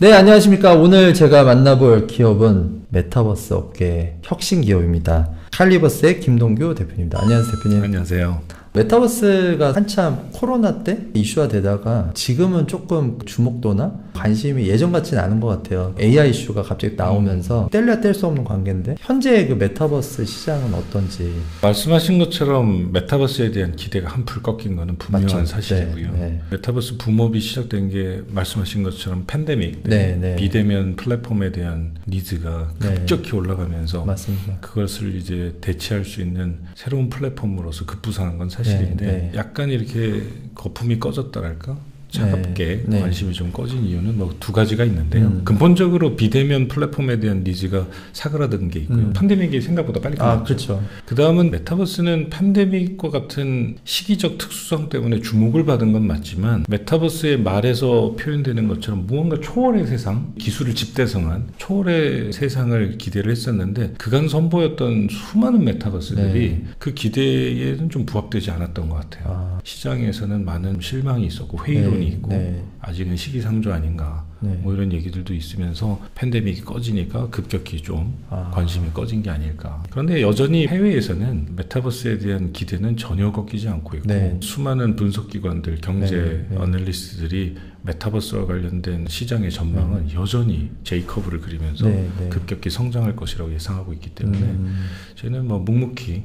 네, 안녕하십니까. 오늘 제가 만나볼 기업은 메타버스 업계의 혁신 기업입니다. 칼리버스의 김동규 대표입니다. 안녕하세요, 대표님. 안녕하세요. 메타버스가 한참 코로나 때 이슈화 되다가 지금은 조금 주목도나 관심이 예전 같지는 않은 것 같아요. AI 이슈가 갑자기 나오면서 뗄래야 뗄 수 없는 관계인데 현재 그 메타버스 시장은 어떤지. 말씀하신 것처럼 메타버스에 대한 기대가 한풀 꺾인 거는 분명한 맞죠? 사실이고요. 네. 메타버스 붐업이 시작된 게 말씀하신 것처럼 팬데믹 네. 비대면 플랫폼에 대한 니즈가 급격히 올라가면서 맞습니다. 그것을 이제 대체할 수 있는 새로운 플랫폼으로서 급부상한 건 사실인데 약간 이렇게 거품이 꺼졌다랄까? 차갑게 관심이 좀 꺼진 이유는 뭐 두 가지가 있는데요. 근본적으로 비대면 플랫폼에 대한 니즈가 사그라든 게 있고요. 팬데믹이 생각보다 빨리 끝났죠. 그렇죠. 그 다음은 메타버스는 팬데믹과 같은 시기적 특수성 때문에 주목을 받은 건 맞지만 메타버스의 말에서 표현되는 것처럼 무언가 초월의 세상, 기술을 집대성한 초월의 세상을 기대를 했었는데 그간 선보였던 수많은 메타버스들이 그 기대에는 좀 부합되지 않았던 것 같아요. 시장에서는 많은 실망이 있었고 회의론이 있고 아직은 시기상조 아닌가 뭐 이런 얘기들도 있으면서 팬데믹이 꺼지니까 급격히 좀 관심이 꺼진 게 아닐까. 그런데 여전히 해외에서는 메타버스에 대한 기대는 전혀 꺾이지 않고 있고 수많은 분석기관들, 경제 애널리스트들이 메타버스와 관련된 시장의 전망은 여전히 J커브를 그리면서 급격히 성장할 것이라고 예상하고 있기 때문에 저희는 뭐 묵묵히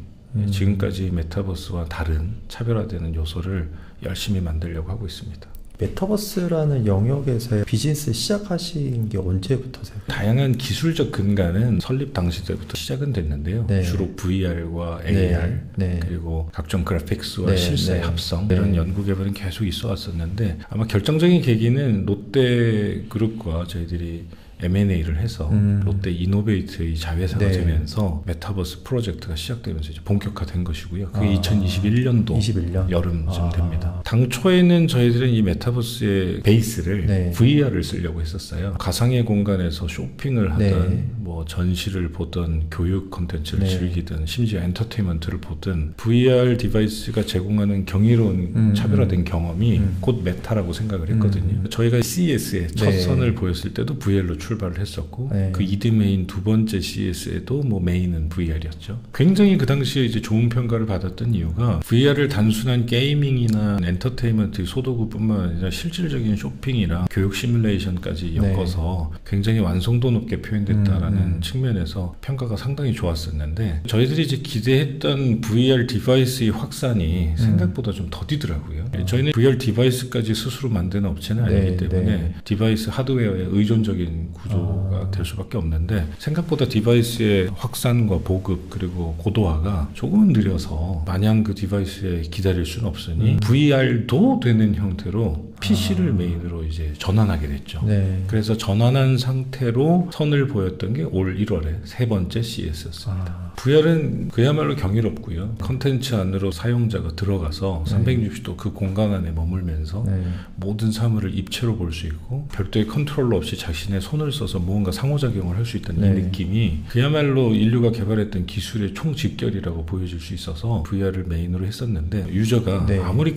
지금까지 메타버스와 다른 차별화되는 요소를 열심히 만들려고 하고 있습니다. 메타버스라는 영역에서 비즈니스 시작하신 게 언제부터세요? 다양한 기술적 근간은 설립 당시 때부터 시작은 됐는데요. 주로 VR과 AR 그리고 각종 그래픽스와 실사의 합성 이런 연구 개발은 계속 있어 왔었는데 아마 결정적인 계기는 롯데그룹과 저희들이 M&A를 해서 롯데 이노베이트의 자회사가 되면서 메타버스 프로젝트가 시작되면서 이제 본격화된 것이고요. 그게 2021년도 여름쯤 됩니다. 당초에는 저희들은 이 메타버스의 베이스를 VR을 쓰려고 했었어요. 가상의 공간에서 쇼핑을 하든 뭐 전시를 보든 교육 콘텐츠를 즐기든 심지어 엔터테인먼트를 보든 VR 디바이스가 제공하는 경이로운 차별화된 경험이 곧 메타라고 생각을 했거든요. 저희가 CES에 첫 선을 보였을 때도 VR로 출발을 했었고 그 이듬해인 두 번째 CES에도 뭐 메인은 VR이었죠. 굉장히 그 당시에 이제 좋은 평가를 받았던 이유가 VR을 단순한 게이밍이나 엔터테인먼트 소도구뿐만 아니라 실질적인 쇼핑이랑 교육 시뮬레이션까지 엮어서 굉장히 완성도 높게 표현됐다라는 측면에서 평가가 상당히 좋았었는데 저희들이 이제 기대했던 VR 디바이스의 확산이 생각보다 좀 더디더라고요. 저희는 VR 디바이스까지 스스로 만드는 업체는 아니기 때문에 디바이스 하드웨어에 의존적인 구조가 될 수밖에 없는데 생각보다 디바이스의 확산과 보급 그리고 고도화가 조금은 느려서 마냥 그 디바이스에 기다릴 수는 없으니 VR도 되는 형태로 PC를 메인으로 이제 전환하게 됐죠. 그래서 전환한 상태로 선을 보였던 게 올 1월에 세 번째 CES였습니다. VR은 그야말로 경이롭고요. 컨텐츠 안으로 사용자가 들어가서 360도 그 공간 안에 머물면서 모든 사물을 입체로 볼 수 있고 별도의 컨트롤러 없이 자신의 손을 써서 무언가 상호작용을 할 수 있다는 이 느낌이 그야말로 인류가 개발했던 기술의 총집결이라고 보여질 수 있어서 VR을 메인으로 했었는데 유저가 아무리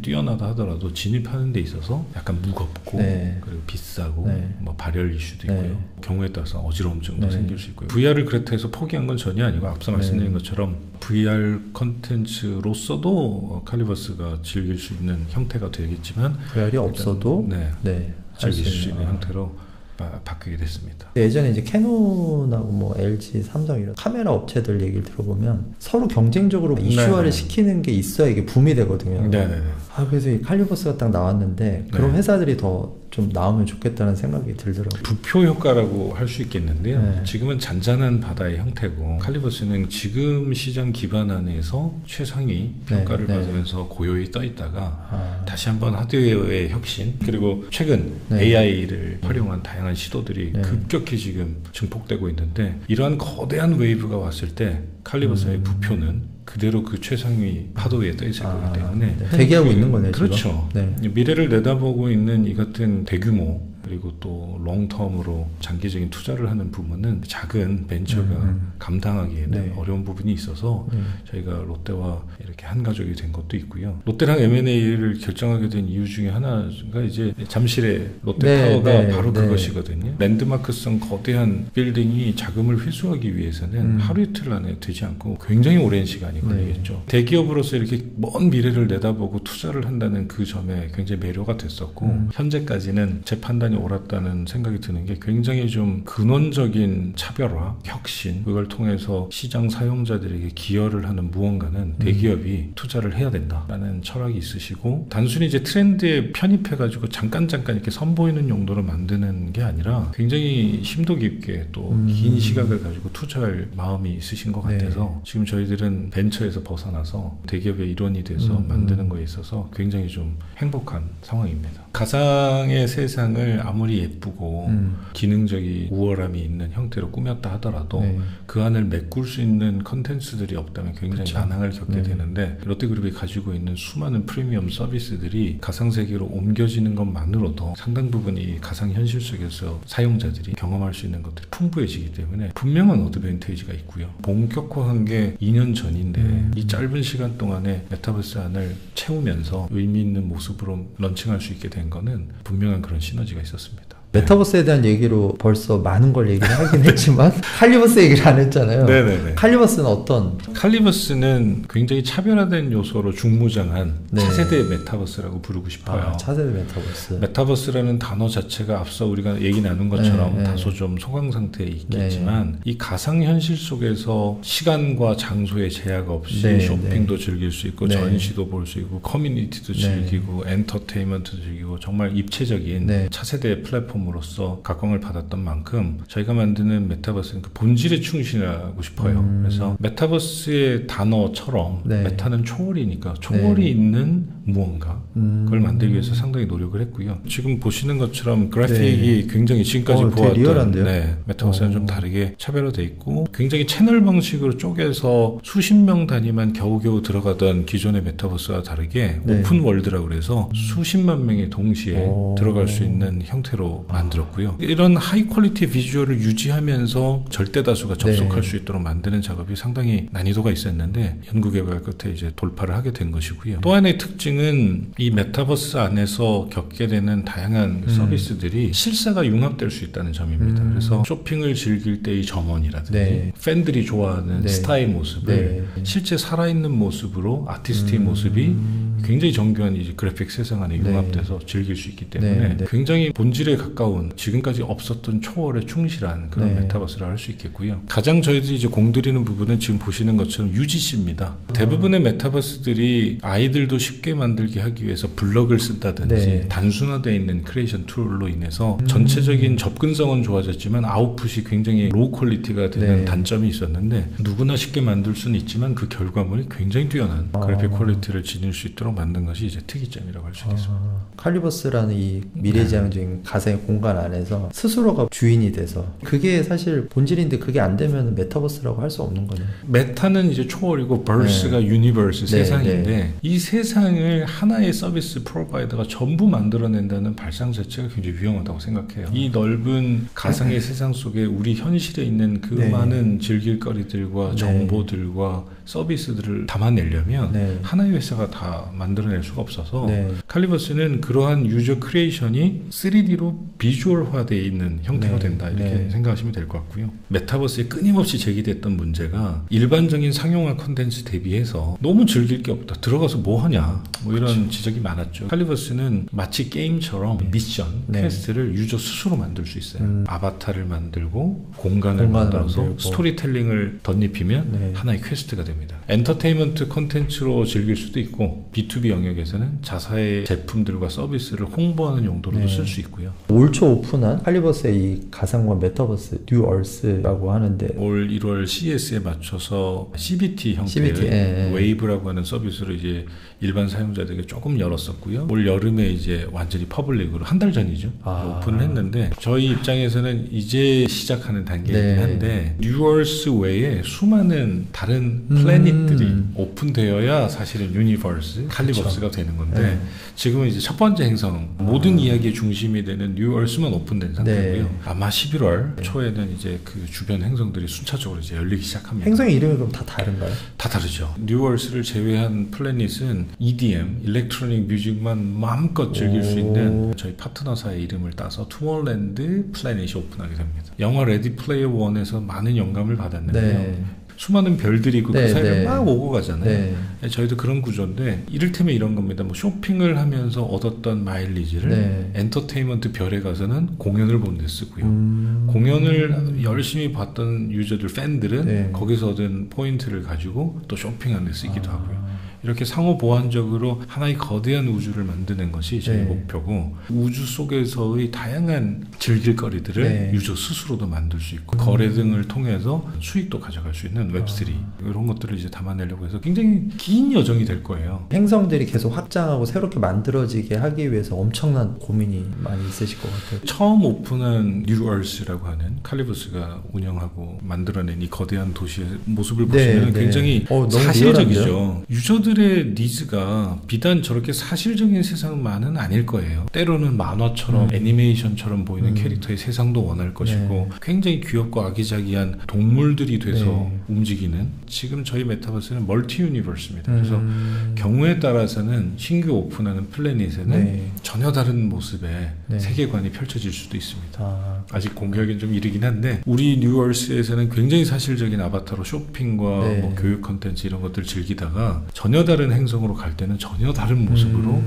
뛰어나다 하더라도 진입하는 데 있어서 약간 무겁고 그리고 비싸고 뭐 발열 이슈도 있고요. 경우에 따라서 어지러움증도 생길 수 있고요. VR을 그렇다 해서 포기한 건 전혀 아니고 앞서 말씀드린 것처럼 VR 컨텐츠로서도 칼리버스가 즐길 수 있는 형태가 되겠지만 VR이 없어도 즐길 수 있는 형태로 바뀌게 됐습니다. 예전에 이제 캐논하고 뭐 LG, 삼성 이런 카메라 업체들 얘기를 들어보면 서로 경쟁적으로 이슈화를 시키는 게 있어야 이게 붐이 되거든요. 그래서 이 칼리버스가 딱 나왔는데 그런 회사들이 더 좀 나오면 좋겠다는 생각이 들더라고요. 부표 효과라고 할 수 있겠는데요. 지금은 잔잔한 바다의 형태고 칼리버스는 지금 시장 기반 안에서 최상위 평가를 받으면서 고요히 떠 있다가 다시 한번 하드웨어의 혁신 그리고 최근 AI를 활용한 다양한 시도들이 급격히 지금 증폭되고 있는데 이러한 거대한 웨이브가 왔을 때 칼리버스의 부표는 그대로 그 최상위 파도에 떠 있을 거기 때문에 대기하고 있는 거네요. 그렇죠. 미래를 내다보고 있는 이 같은 대규모 그리고 또 롱텀으로 장기적인 투자를 하는 부분은 작은 벤처가 감당하기에는 어려운 부분이 있어서 저희가 롯데와 이렇게 한 가족이 된 것도 있고요. 롯데랑 M&A를 결정하게 된 이유 중에 하나가 이제 잠실의 롯데타워가 바로 그것이거든요. 랜드마크성 거대한 빌딩이 자금을 회수하기 위해서는 하루 이틀 안에 되지 않고 굉장히 오랜 시간이 걸리겠죠. 대기업으로서 이렇게 먼 미래를 내다보고 투자를 한다는 그 점에 굉장히 매료가 됐었고 현재까지는 제 판단이 옳았다는 생각이 드는 게 굉장히 좀 근원적인 차별화, 혁신, 그걸 통해서 시장 사용자들에게 기여를 하는 무언가는 대기업이 투자를 해야 된다라는 철학이 있으시고, 단순히 이제 트렌드에 편입해가지고 잠깐 이렇게 선보이는 용도로 만드는 게 아니라 굉장히 심도 깊게 또 긴 시각을 가지고 투자할 마음이 있으신 것 같아서 지금 저희들은 벤처에서 벗어나서 대기업의 일원이 돼서 만드는 거에 있어서 굉장히 좀 행복한 상황입니다. 가상의 세상을 아무리 예쁘고 기능적인 우월함이 있는 형태로 꾸몄다 하더라도 그 안을 메꿀 수 있는 컨텐츠들이 없다면 굉장히 난항을 겪게 되는데, 롯데그룹이 가지고 있는 수많은 프리미엄 서비스들이 가상세계로 옮겨지는 것만으로도 상당 부분이 가상현실 속에서 사용자들이 경험할 수 있는 것들이 풍부해지기 때문에 분명한 어드밴티지가 있고요. 본격화한 게 2년 전인데 이 짧은 시간 동안에 메타버스 안을 채우면서 의미 있는 모습으로 런칭할 수 있게 된 거는 분명한 그런 시너지가 있었습니다. 메타버스에 대한 얘기로 벌써 많은 걸 얘기를 하긴 했지만 칼리버스 얘기를 안 했잖아요. 네네네. 칼리버스는 어떤? 칼리버스는 굉장히 차별화된 요소로 중무장한 차세대 메타버스라고 부르고 싶어요. 차세대 메타버스. 메타버스라는 단어 자체가 앞서 우리가 얘기 나눈 것처럼 다소 좀 소강 상태에 있겠지만 이 가상현실 속에서 시간과 장소의 제약 없이 쇼핑도 즐길 수 있고 전시도 볼 수 있고 커뮤니티도 즐기고 엔터테인먼트도 즐기고 정말 입체적인 차세대 플랫폼 으로서 각광을 받았던 만큼 저희가 만드는 메타버스는 그 본질에 충실하고 싶어요. 그래서 메타버스의 단어처럼 메타는 초월이니까 초월이 있는 무언가 그걸 만들기 위해서 상당히 노력을 했고요. 지금 보시는 것처럼 그래픽이 굉장히 지금까지 보았던 메타버스는 좀 다르게 차별화되어 있고, 굉장히 채널 방식으로 쪼개서 수십 명 단위만 겨우겨우 들어가던 기존의 메타버스와 다르게 오픈 월드라고 그래서 수십만 명이 동시에 들어갈 수 있는 형태로 만들었고요. 이런 하이 퀄리티 비주얼을 유지하면서 절대 다수가 접속할 수 있도록 만드는 작업이 상당히 난이도가 있었는데 연구개발 끝에 이제 돌파를 하게 된 것이고요. 또 하나의 특징은 이 메타버스 안에서 겪게 되는 다양한 서비스들이 실사가 융합될 수 있다는 점입니다. 그래서 쇼핑을 즐길 때의 점원이라든지 팬들이 좋아하는 스타의 모습을 실제 살아있는 모습으로 아티스트의 모습이 굉장히 정교한 이제 그래픽 세상 안에 융합돼서 즐길 수 있기 때문에 굉장히 본질에 가까운 지금까지 없었던 초월에 충실한 그런 메타버스를 할 수 있겠고요. 가장 저희들이 이제 공들이는 부분은 지금 보시는 것처럼 UGC입니다. 대부분의 메타버스들이 아이들도 쉽게 만들게 하기 위해서 블럭을 쓴다든지 단순화되어 있는 크리에이션 툴로 인해서 전체적인 접근성은 좋아졌지만 아웃풋이 굉장히 로우 퀄리티가 되는 단점이 있었는데, 누구나 쉽게 만들 수는 있지만 그 결과물이 굉장히 뛰어난 그래픽 퀄리티를 지닐 수 있도록 만든 것이 이제 특이점이라고 할 수 있겠습니다. 칼리버스라는 이 미래지향적인 가상의 공간 안에서 스스로가 주인이 돼서, 그게 사실 본질인데 그게 안 되면 메타버스라고 할 수 없는 거네요. 메타는 이제 초월이고 버스가 유니버스 세상인데 이 세상을 하나의 서비스 프로바이더가 전부 만들어낸다는 발상 자체가 굉장히 위험하다고 생각해요. 이 넓은 가상의 세상 속에 우리 현실에 있는 그 많은 즐길거리들과 정보들과 서비스들을 담아내려면 하나의 회사가 다 만들어낼 수가 없어서 칼리버스는 그러한 유저 크리에이션이 3D로 비주얼화되어 있는 형태가 된다, 이렇게 생각하시면 될 것 같고요. 메타버스에 끊임없이 제기됐던 문제가 일반적인 상용화 콘텐츠 대비해서 너무 즐길 게 없다, 들어가서 뭐 하냐, 뭐 이런 지적이 많았죠. 칼리버스는 마치 게임처럼 미션, 퀘스트를 유저 스스로 만들 수 있어요. 아바타를 만들고 공간을 만들어서 스토리텔링을 덧입히면 하나의 퀘스트가 됩니다. 엔터테인먼트 콘텐츠로 즐길 수도 있고 B2B 영역에서는 자사의 제품들과 서비스를 홍보하는 용도로도 쓸 수 있고요. 올 초 오픈한 칼리버스의 이 가상과 메타버스 뉴얼스라고 하는데, 올 1월 CES에 맞춰서 CBT 형태의 웨이브라고 하는 서비스로 이제 일반 사용자들에게 조금 열었었고요. 올 여름에 이제 완전히 퍼블릭으로 한 달 전이죠. 오픈을 했는데 저희 입장에서는 이제 시작하는 단계이긴 한데 뉴얼스 외에 수많은 다른 플래닛들이 오픈되어야 사실은 유니버스, 칼리버스가 되는 건데 지금은 이제 첫 번째 행성 모든 이야기의 중심이 되는 뉴얼스만 오픈된 상태고요. 아마 11월 초에는 이제 그 주변 행성들이 순차적으로 이제 열리기 시작합니다. 행성의 이름이 그럼 다 다른가요? 다 다르죠. 뉴얼스를 제외한 플래닛은 EDM, 일렉트로닉 뮤직만 마음껏 즐길 수 있는 저희 파트너사의 이름을 따서 투몰랜드 플래닛이 오픈하게 됩니다. 영화 레디 플레이어 1에서 많은 영감을 받았는데요. 수많은 별들이 있고 그 사이를 막 오고 가잖아요. 저희도 그런 구조인데 이를테면 이런 겁니다. 뭐 쇼핑을 하면서 얻었던 마일리지를 엔터테인먼트 별에 가서는 공연을 보는 데 쓰고요. 공연을 열심히 봤던 유저들, 팬들은 거기서 얻은 포인트를 가지고 또 쇼핑하는 데 쓰기도 하고요. 이렇게 상호 보완적으로 하나의 거대한 우주를 만드는 것이 저희 목표고 우주 속에서의 다양한 즐길거리들을 유저 스스로도 만들 수 있고 거래 등을 통해서 수익도 가져갈 수 있는 웹3 이런 것들을 이제 담아내려고 해서 굉장히 긴 여정이 될 거예요. 행성들이 계속 확장하고 새롭게 만들어지게 하기 위해서 엄청난 고민이 많이 있으실 것 같아요. 처음 오픈한 뉴얼스라고 하는 칼리버스가 운영하고 만들어낸 이 거대한 도시의 모습을 보시면 굉장히 사실적이죠. 유저들의 니즈가 비단 저렇게 사실적인 세상만은 아닐 거예요. 때로는 만화처럼 애니메이션처럼 보이는 캐릭터의 세상도 원할 것이고 굉장히 귀엽고 아기자기한 동물들이 돼서 움직이는 지금 저희 메타버스는 멀티 유니버스입니다. 그래서 경우에 따라서는 신규 오픈하는 플래닛에는 전혀 다른 모습의 세계관이 펼쳐질 수도 있습니다. 아직 공개하기는 좀 이르긴 한데 우리 뉴얼스에서는 굉장히 사실적인 아바타로 쇼핑과 뭐 교육 컨텐츠 이런 것들을 즐기다가 전혀 다른 행성으로 갈 때는 전혀 다른 모습으로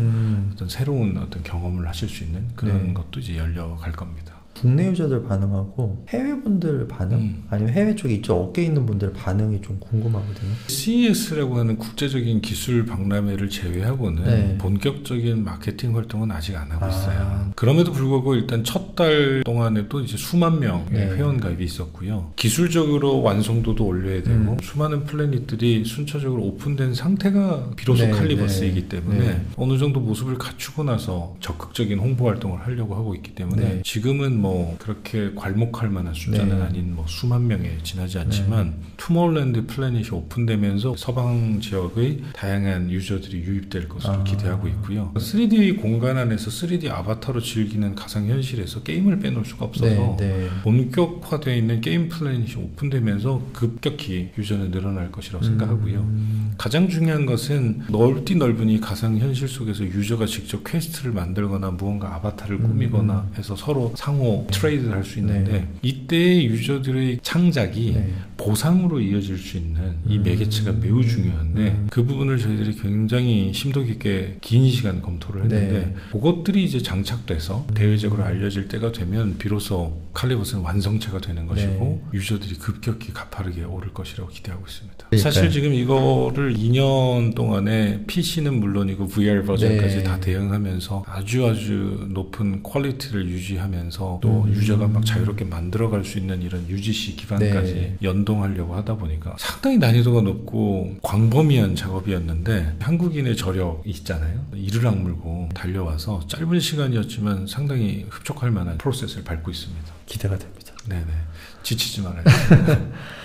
어떤 새로운 어떤 경험을 하실 수 있는 그런 것도 이제 열려갈 겁니다. 국내 유저들 반응하고 해외분들 반응 아니면 해외 쪽에 이쪽 업계에 있는 분들 반응이 좀 궁금하거든요. CES라고 하는 국제적인 기술 박람회를 제외하고는 본격적인 마케팅 활동은 아직 안 하고 있어요. 그럼에도 불구하고 일단 첫 달 동안에도 이제 수만 명의 회원가입이 있었고요. 기술적으로 완성도도 올려야 되고 수많은 플래닛들이 순차적으로 오픈된 상태가 비로소 칼리버스이기 때문에 어느 정도 모습을 갖추고 나서 적극적인 홍보 활동을 하려고 하고 있기 때문에 지금은 뭐 그렇게 괄목할 만한 숫자는 아닌 뭐 수만 명에 지나지 않지만 투몰랜드 플래닛이 오픈되면서 서방 지역의 다양한 유저들이 유입될 것으로 기대하고 있고요. 3D 공간 안에서 3D 아바타로 즐기는 가상현실에서 게임을 빼놓을 수가 없어서 본격화되어 있는 게임 플래닛이 오픈되면서 급격히 유저는 늘어날 것이라고 생각하고요. 가장 중요한 것은 넓은 이 가상현실 속에서 유저가 직접 퀘스트를 만들거나 무언가 아바타를 꾸미거나 해서 서로 상호 트레이드를 할 수 있는데 이때의 유저들의 창작이 보상으로 이어질 수 있는 이 매개체가 매우 중요한데 그 부분을 저희들이 굉장히 심도 깊게 긴 시간 검토를 했는데 그것들이 이제 장착돼서 대외적으로 알려질 때가 되면 비로소 칼리버스는 완성체가 되는 것이고 유저들이 급격히 가파르게 오를 것이라고 기대하고 있습니다. 사실 지금 이거를 2년 동안에 PC는 물론이고 VR 버전까지 다 대응하면서 아주 높은 퀄리티를 유지하면서 또 유저가 막 자유롭게 만들어갈 수 있는 이런 UGC 기반까지 연동하려고 하다 보니까 상당히 난이도가 높고 광범위한 작업이었는데 한국인의 저력이 있잖아요. 이를 악물고 달려와서 짧은 시간이었지만 상당히 흡족할 만한 프로세스를 밟고 있습니다. 기대가 됩니다. 네네. 지치지 말아요.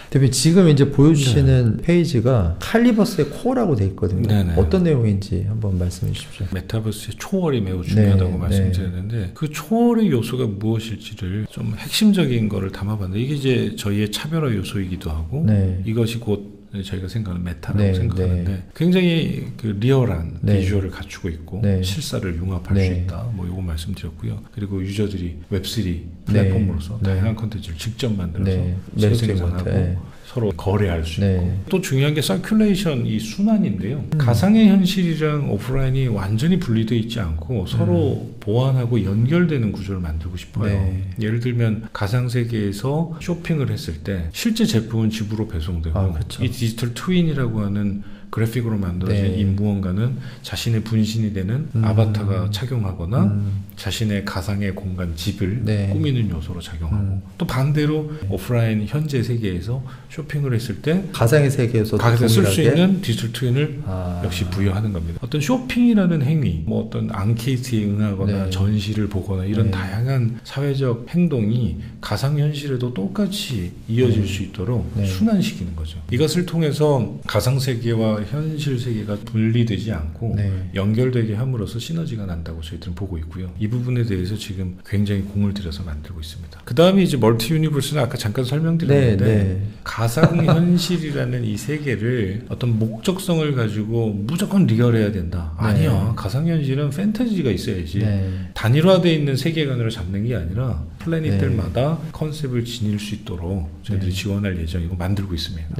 대표님 지금 이제 보여주시는 페이지가 칼리버스의 코어라고 돼 있거든요. 어떤 내용인지 한번 말씀해 주십시오. 메타버스의 초월이 매우 중요하다고 말씀드렸는데 그 초월의 요소가 무엇일지를 좀 핵심적인 거를 담아봤는데 이게 이제 저희의 차별화 요소이기도 하고 이것이 곧 저희가 생각하는 메타라고 생각하는데 굉장히 그 리얼한 비주얼을 갖추고 있고 실사를 융합할 수 있다. 뭐 요거 말씀드렸고요. 그리고 유저들이 웹3 플랫폼으로서 다양한 콘텐츠를 직접 만들어서 재생산하고 서로 거래할 수 있고 또 중요한 게 서큘레이션 이 순환인데요. 가상의 현실이랑 오프라인이 완전히 분리되어 있지 않고 서로 보완하고 연결되는 구조를 만들고 싶어요. 예를 들면 가상세계에서 쇼핑을 했을 때 실제 제품은 집으로 배송되고 이 디지털 트윈이라고 하는 그래픽으로 만들어진 이 무언가는 자신의 분신이 되는 아바타가 착용하거나 자신의 가상의 공간 집을 꾸미는 요소로 작용하고 또 반대로 오프라인 현재 세계에서 쇼핑을 했을 때 가상의 세계에서 쓸 수 있는 디지털 트윈을 역시 부여하는 겁니다. 어떤 쇼핑이라는 행위, 뭐 어떤 앙케이트에 응하거나 전시를 보거나 이런 다양한 사회적 행동이 가상현실에도 똑같이 이어질 수 있도록 순환시키는 거죠. 이것을 통해서 가상세계와 현실 세계가 분리되지 않고 연결되게 함으로써 시너지가 난다고 저희들은 보고 있고요. 이 부분에 대해서 지금 굉장히 공을 들여서 만들고 있습니다. 그 다음에 이제 멀티 유니버스는 아까 잠깐 설명드렸는데 가상현실이라는 이 세계를 어떤 목적성을 가지고 무조건 리얼해야 된다. 아니요. 가상현실은 판타지가 있어야지. 단일화되어 있는 세계관으로 잡는 게 아니라 플래닛들마다 컨셉을 지닐 수 있도록 저희들이 지원할 예정이고 만들고 있습니다.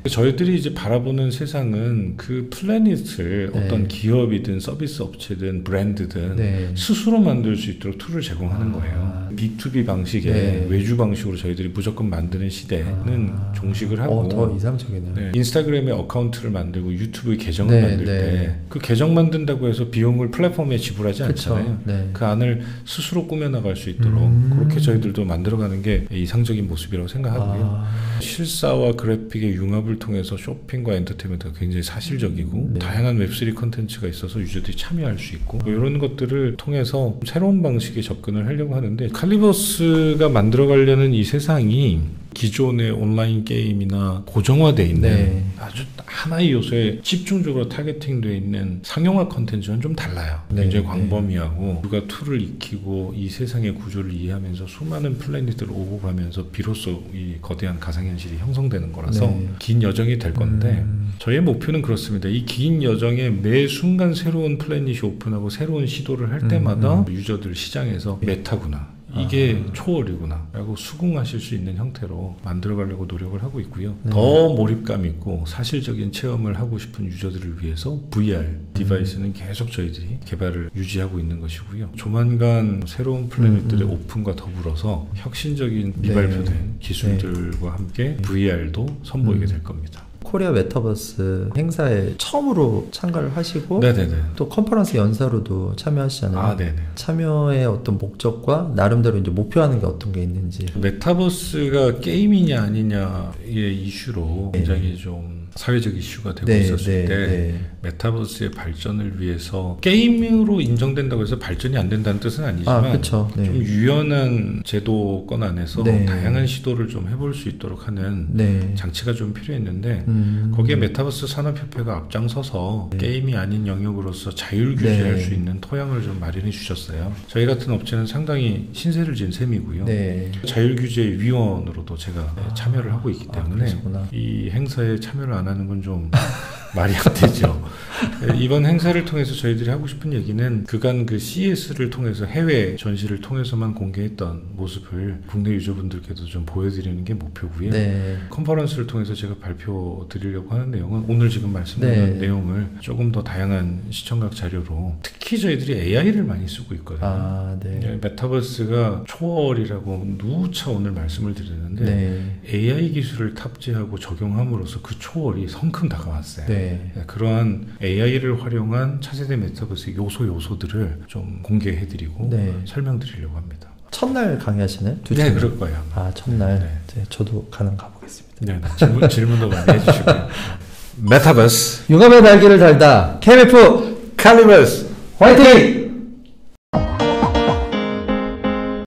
저희들이 이제 바라보는 세상은 그 플래닛을 어떤 기업이든 서비스 업체든 브랜드든 스스로 만들 수 있도록 툴을 제공하는 거예요. B2B 방식의 외주 방식으로 저희들이 무조건 만드는 시대는 종식을 하고 더 이상적이네요. 인스타그램에 어카운트를 만들고 유튜브에 계정을 만들 때 그 계정 만든다고 해서 비용을 플랫폼에 지불하지 않잖아요. 그 안을 스스로 꾸며나갈 수 있도록 그렇게 저희들도 만들어가는 게 이상적인 모습이라고 생각하고요. 실사와 그래픽의 융합을 통해서 쇼핑과 엔터테인먼트가 굉장히 사실적이고 다양한 웹3 콘텐츠가 있어서 유저들이 참여할 수 있고 뭐 이런 것들을 통해서 새로운 방식의 접근을 하려고 하는데 칼리버스가 만들어가려는 이 세상이 기존의 온라인 게임이나 고정화되어 있는 아주 하나의 요소에 집중적으로 타겟팅되어 있는 상용화 콘텐츠는 좀 달라요. 굉장히 광범위하고 누가 툴을 익히고 이 세상의 구조를 이해하면서 수많은 플래닛들을 오고 가면서 비로소 이 거대한 가상현실이 형성되는 거라서 긴 여정이 될 건데 저희의 목표는 그렇습니다. 이 긴 여정에 매 순간 새로운 플래닛이 오픈하고 새로운 시도를 할 때마다 유저들 시장에서 메타구나. 이게 초월이구나 라고 수긍하실 수 있는 형태로 만들어가려고 노력을 하고 있고요. 더 몰입감 있고 사실적인 체험을 하고 싶은 유저들을 위해서 VR 디바이스는 계속 저희들이 개발을 유지하고 있는 것이고요. 조만간 새로운 플래닛들의 오픈과 더불어서 혁신적인 미발표된 기술들과 함께 VR도 선보이게 될 겁니다. 코리아 메타버스 행사에 처음으로 참가를 하시고 또 컨퍼런스 연사로도 참여하시잖아요. 참여의 어떤 목적과 나름대로 이제 목표하는 게 어떤 게 있는지. 메타버스가 게임이냐 아니냐의 이슈로 굉장히 좀 사회적 이슈가 되고 있었을 때 메타버스의 발전을 위해서 게임으로 인정된다고 해서 발전이 안 된다는 뜻은 아니지만 좀 유연한 제도권 안에서 다양한 시도를 좀 해볼 수 있도록 하는 장치가 좀 필요했는데 거기에 메타버스 산업협회가 앞장서서 게임이 아닌 영역으로서 자율 규제할 수 있는 토양을 좀 마련해 주셨어요. 저희 같은 업체는 상당히 신세를 진 셈이고요. 자율 규제 위원으로도 제가 참여를 하고 있기 때문에 이 행사에 참여를 안 하는 건 좀 말이 안 되죠. 이번 행사를 통해서 저희들이 하고 싶은 얘기는 그간 그 CES를 통해서 해외 전시를 통해서만 공개했던 모습을 국내 유저분들께도 좀 보여드리는 게 목표고요. 컨퍼런스를 통해서 제가 발표 드리려고 하는 내용은 오늘 지금 말씀드린 내용을 조금 더 다양한 시청각 자료로 특히 저희들이 AI를 많이 쓰고 있거든요. 메타버스가 초월이라고 누차 오늘 말씀을 드렸는데 AI 기술을 탑재하고 적용함으로써 그 초월이 성큼 다가왔어요. 그러한 AI를 활용한 차세대 메타버스 요소들을 좀 공개해드리고 설명드리려고 합니다. 첫날 강의하시나요? 그럴 거예요. 첫날. 저도 가보겠습니다. 질문도 많이 해주시고요. 메타버스 융합의 날개를 달다 KMF 칼리버스 화이팅!